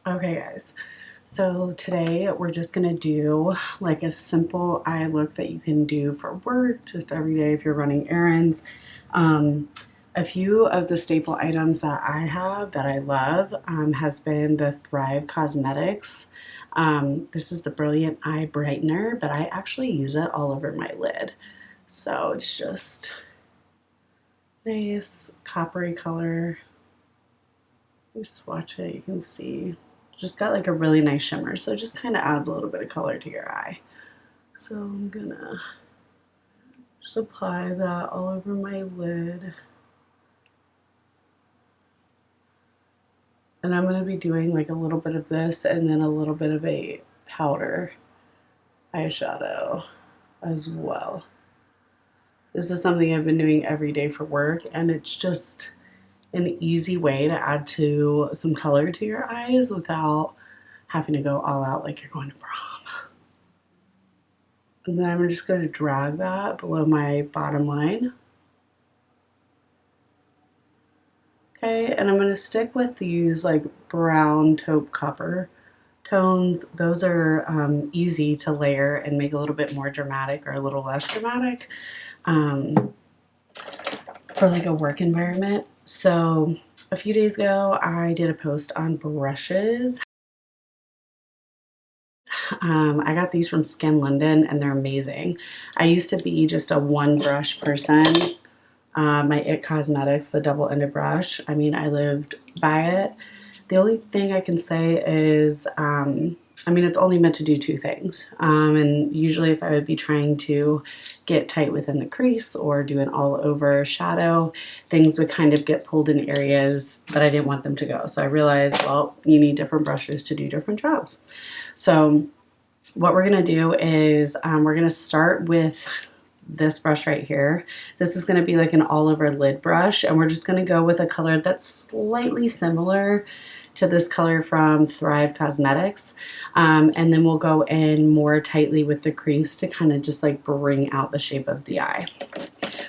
Okay guys, so today we're just gonna do like a simple eye look that you can do for work, just every day if you're running errands. A few of the staple items that I have that I love has been the Thrive Cosmetics. This is the Brilliant Eye Brightener, but I actually use it all over my lid. So it's just nice coppery color. You swatch it, you can see. Just got like a really nice shimmer, so it just kind of adds a little bit of color to your eye. So I'm gonna just apply that all over my lid. And I'm gonna be doing like a little bit of this and then a little bit of a powder eyeshadow as well. This is something I've been doing every day for work, and it's just an easy way to add to some color to your eyes without having to go all out like you're going to prom. And then I'm just going to drag that below my bottom line. Okay, and I'm going to stick with these like brown taupe copper tones. Those are easy to layer and make a little bit more dramatic or a little less dramatic for like a work environment. So a few days ago, I did a post on brushes. I got these from Skinne London and they're amazing. I used to be just a one brush person. My It Cosmetics, the double-ended brush. I mean, I lived by it. The only thing I can say is, I mean, it's only meant to do two things. And usually if I would be trying to get tight within the crease or do an all over shadow, things would kind of get pulled in areas that I didn't want them to go. So I realized, well, you need different brushes to do different jobs. So what we're gonna do is we're gonna start with this brush right here. This is gonna be like an all over lid brush, and we're just gonna go with a color that's slightly similar to this color from Thrive Cosmetics. And then we'll go in more tightly with the crease to kind of just like bring out the shape of the eye.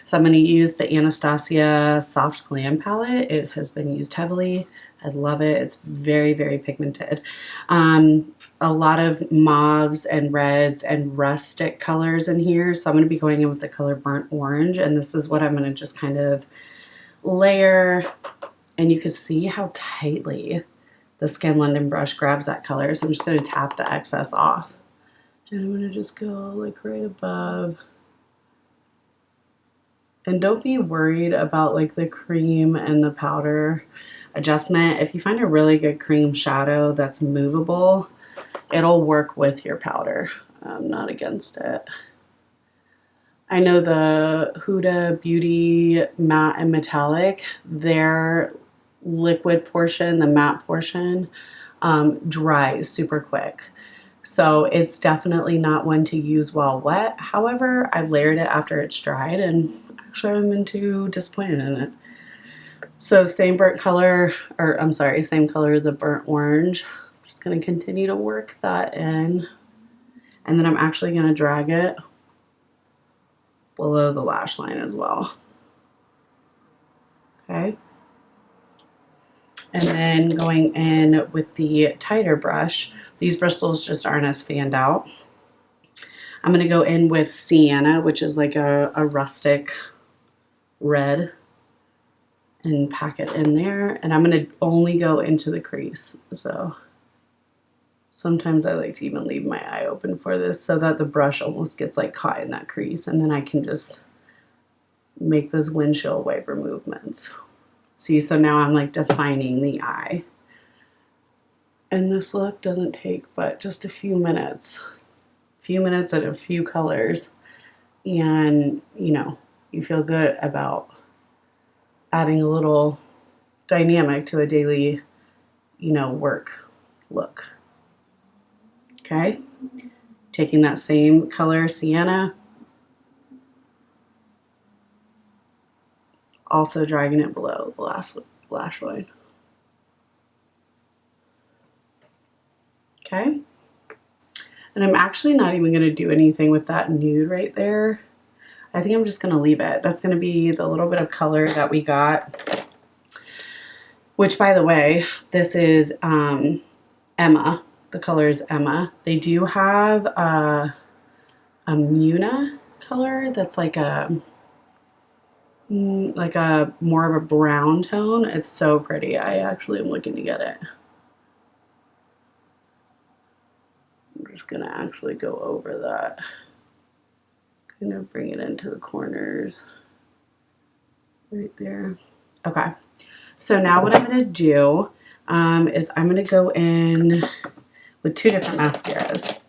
So I'm going to use the Anastasia Soft Glam palette. It has been used heavily. I love it. It's very, very pigmented. A lot of mauves and reds and rustic colors in here. So I'm going to be going in with the color Burnt Orange, and this is what I'm going to just kind of layer. And you can see how tightly the Skinne London brush grabs that color. So I'm just going to tap the excess off. And I'm going to just go like right above. And don't be worried about like the cream and the powder adjustment. If you find a really good cream shadow that's movable, it'll work with your powder. I'm not against it. I know the Huda Beauty Matte and Metallic, their liquid portion, the matte portion, dries super quick. So it's definitely not one to use while wet. However, I've layered it after it's dried and actually I haven't been too disappointed in it. So same burnt color, or I'm sorry, same color, the burnt orange. I'm just gonna continue to work that in. And then I'm actually gonna drag it below the lash line as well. Okay. And then going in with the tighter brush, these bristles just aren't as fanned out. I'm going to go in with Sienna, which is like a rustic red, and pack it in there. And I'm going to only go into the crease. So sometimes I like to even leave my eye open for this so that the brush almost gets like caught in that crease. And then I can just make those windshield wiper movements. See, so now I'm like defining the eye. And this look doesn't take but just a few minutes. And a few colors. And, you know, you feel good about adding a little dynamic to a daily, you know, work look. Okay? Taking that same color, Sienna, also dragging it below the last lash line. Okay? And I'm actually not even going to do anything with that nude right there. I think I'm just going to leave it. That's going to be the little bit of color that we got. Which, by the way, this is Emma. The color is Emma. They do have a Muna color that's like a more of a brown tone. It's so pretty. I actually am looking to get it. I'm just gonna actually go over that. Kind of bring it into the corners right there. Okay, so now what I'm gonna do is I'm gonna go in with two different mascaras.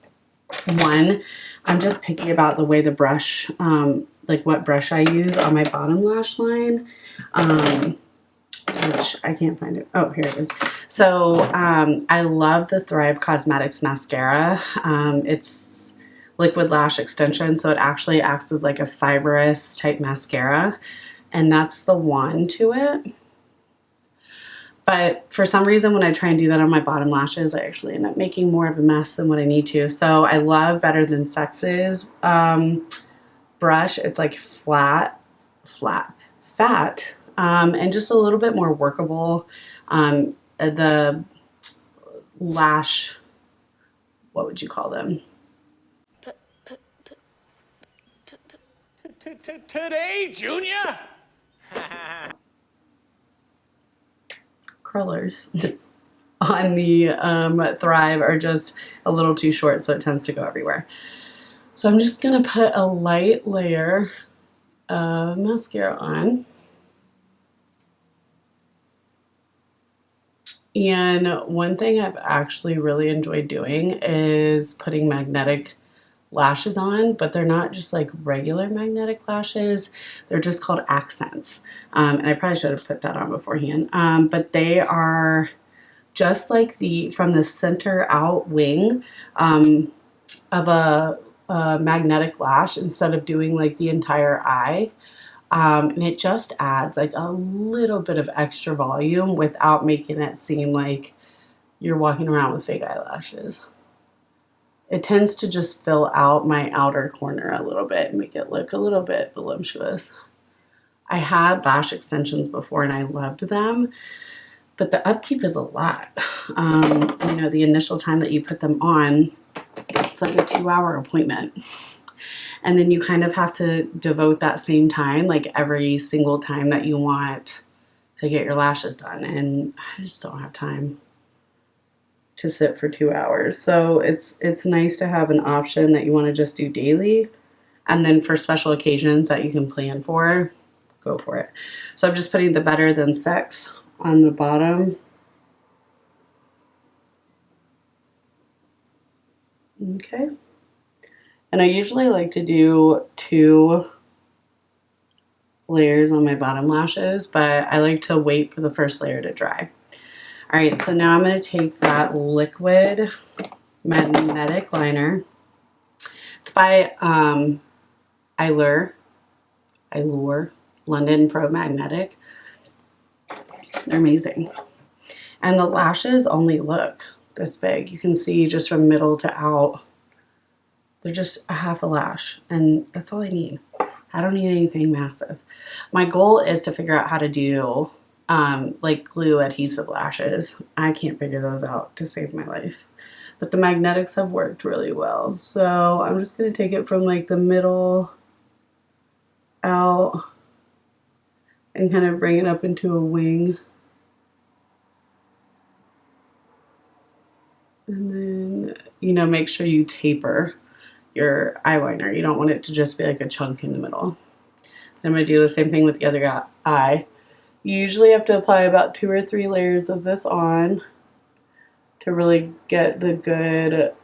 One, I'm just picky about the way the brush, like what brush I use on my bottom lash line, which I can't find it. Oh, here it is. So I love the Thrive Cosmetics mascara. It's liquid lash extension, so it actually acts as like a fibrous type mascara, and that's the one to it. But for some reason, when I try and do that on my bottom lashes, I actually end up making more of a mess than what I need to. So I love Better Than Sex's brush. It's like fat, and just a little bit more workable. The lash, what would you call them? Today, Junior? Curlers on the Thrive are just a little too short, so it tends to go everywhere. So I'm just gonna put a light layer of mascara on. And one thing I've actually really enjoyed doing is putting magnetic lashes on, but they're not just like regular magnetic lashes. They're just called accents. And I probably should have put that on beforehand. But they are just like from the center out wing of a magnetic lash instead of doing like the entire eye. And it just adds like a little bit of extra volume without making it seem like you're walking around with fake eyelashes. It tends to just fill out my outer corner a little bit and make it look a little bit voluptuous. I had lash extensions before and I loved them, but the upkeep is a lot. You know, the initial time that you put them on, it's like a 2-hour appointment. And then you kind of have to devote that same time, like every single time that you want to get your lashes done. And I just don't have time to sit for 2 hours. So it's nice to have an option that you want to just do daily. And then for special occasions that you can plan for, go for it. So I'm just putting the Better Than Sex on the bottom. Okay. And I usually like to do 2 layers on my bottom lashes, but I like to wait for the first layer to dry. All right, so now I'm going to take that liquid magnetic liner. It's by Allure London Pro Magnetic. They're amazing. And the lashes only look this big. You can see just from middle to out. They're just a half a lash, and that's all I need. I don't need anything massive. My goal is to figure out how to do like glue adhesive lashes. I can't figure those out to save my life. But the magnetics have worked really well. So I'm just going to take it from like the middle out and kind of bring it up into a wing. And then, you know, make sure you taper your eyeliner. You don't want it to just be like a chunk in the middle. I'm going to do the same thing with the other eye. You usually have to apply about 2 or 3 layers of this on to really get the good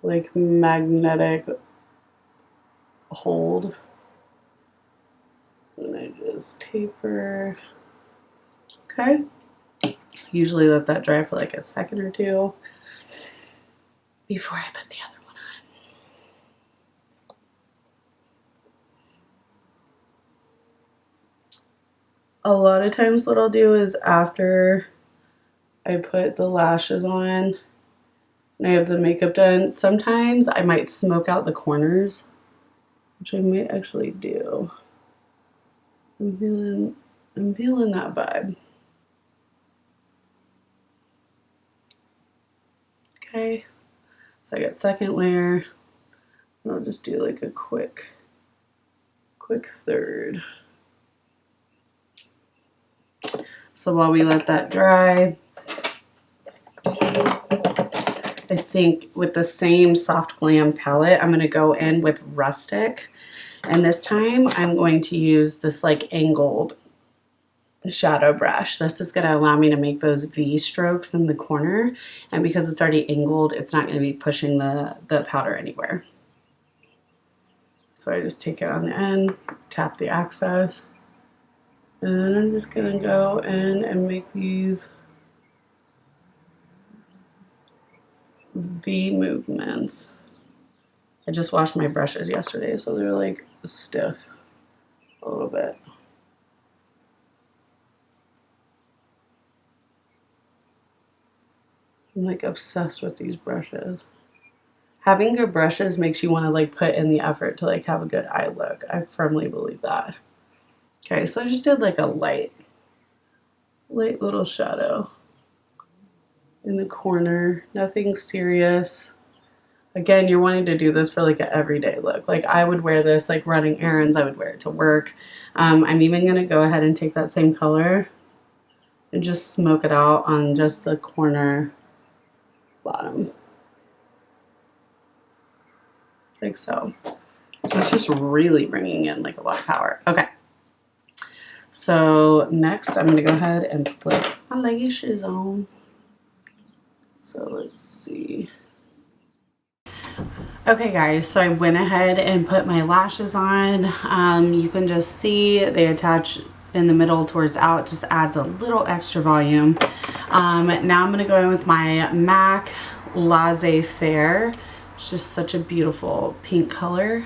like magnetic hold. And I just taper. Okay. Usually let that dry for like a second or 2 before I put the other one on. A lot of times what I'll do is after I put the lashes on and I have the makeup done, sometimes I might smoke out the corners, which I might actually do. I'm feeling that vibe. Okay, so I got second layer, and I'll just do like a quick third. So while we let that dry, I think with the same Soft Glam palette, I'm going to go in with Rustic. And this time I'm going to use this like angled shadow brush. This is going to allow me to make those V strokes in the corner. And because it's already angled, it's not going to be pushing the powder anywhere. So I just take it on the end, tap the excess, and then I'm just going to go in and make these V movements. I just washed my brushes yesterday, so they're like stiff a little bit. I'm like obsessed with these brushes. Having good brushes makes you want to like put in the effort to like have a good eye look. I firmly believe that. Okay, so I just did like a light little shadow in the corner. Nothing serious. Again, you're wanting to do this for like an everyday look. Like I would wear this like running errands. I would wear it to work. I'm even going to go ahead and take that same color and just smoke it out on just the corner bottom. Like so. So it's just really bringing in like a lot of power. Okay. So next I'm going to go ahead and put my lashes on. So let's see. Okay guys, so I went ahead and put my lashes on. You can just see they attach in the middle towards out, just adds a little extra volume. Now I'm going to go in with my MAC Laissez Faire. It's just such a beautiful pink color.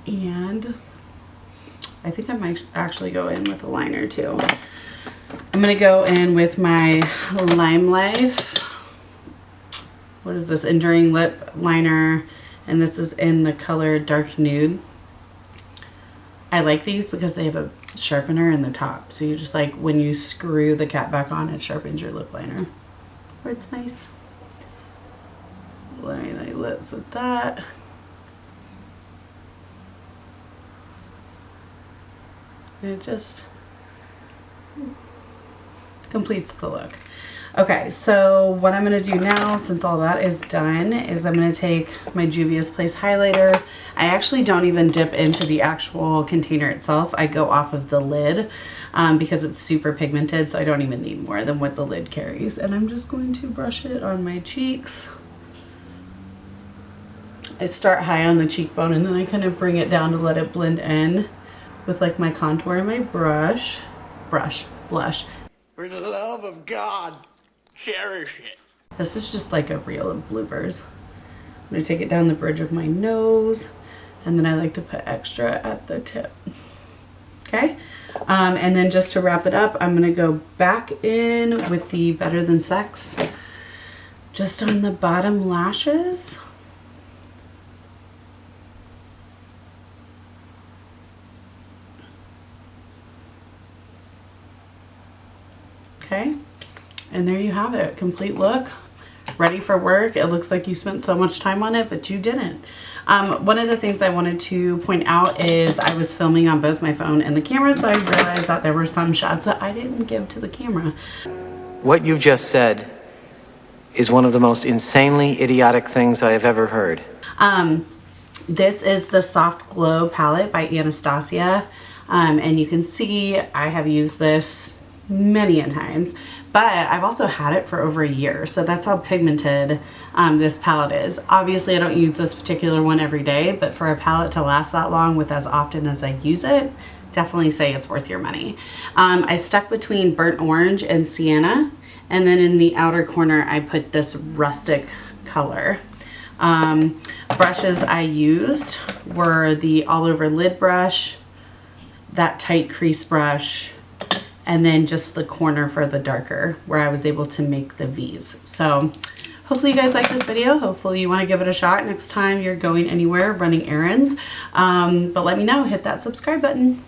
And I think I might actually go in with a liner too. I'm going to go in with my Lime Life. What is this? Enduring Lip Liner. And this is in the color Dark Nude. I like these because they have a sharpener in the top. So you just like, when you screw the cap back on, it sharpens your lip liner. Or it's nice. Line my lips with that. And it just completes the look. Okay, so what I'm going to do now, since all that is done, is I'm going to take my Juvia's Place highlighter. I actually don't even dip into the actual container itself. I go off of the lid because it's super pigmented, so I don't even need more than what the lid carries. And I'm just going to brush it on my cheeks. I start high on the cheekbone and then I kind of bring it down to let it blend in with like my contour and my blush. For the love of God, cherish it. This is just like a reel of bloopers. I'm going to take it down the bridge of my nose, and then I like to put extra at the tip. Okay? And then just to wrap it up, I'm going to go back in with the Better Than Sex just on the bottom lashes. Okay, and there you have it. Complete look, ready for work. It looks like you spent so much time on it, but you didn't. One of the things I wanted to point out is I was filming on both my phone and the camera, so I realized that there were some shots that I didn't give to the camera. What you just said is one of the most insanely idiotic things I have ever heard. This is the Soft Glow palette by Anastasia, and you can see I have used this many a times, but I've also had it for over a year, so that's how pigmented this palette is. Obviously I don't use this particular one every day, but for a palette to last that long with as often as I use it, definitely say it's worth your money. I stuck between burnt orange and sienna, and then in the outer corner I put this rustic color. Brushes I used were the all over lid brush, that tight crease brush, and then just the corner for the darker where I was able to make the V's. So hopefully you guys like this video. Hopefully you want to give it a shot next time you're going anywhere running errands. But let me know, hit that subscribe button.